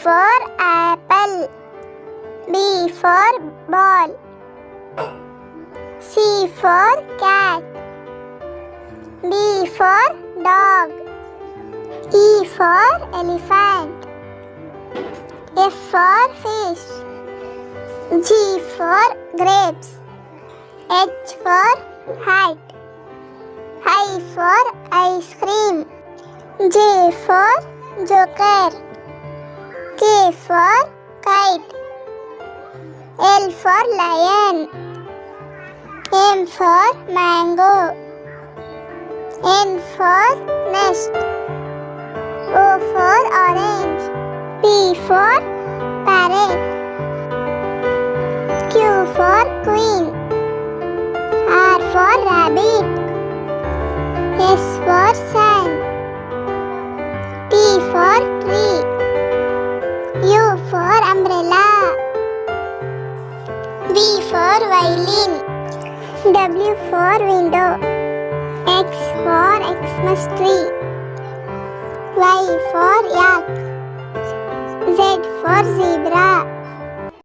for apple. B for ball. C for cat. D for dog. E for elephant. F for fish. G for grapes. H for hat. I for ice cream. J for joker. K for kite. L for lion. M for mango. N for nest. O for orange. P for parrot. Q for queen. R for rabbit. S for sun. T for tree. U for umbrella. V for violin. W for window. X for Xmas tree. Y for yak. Z for zebra.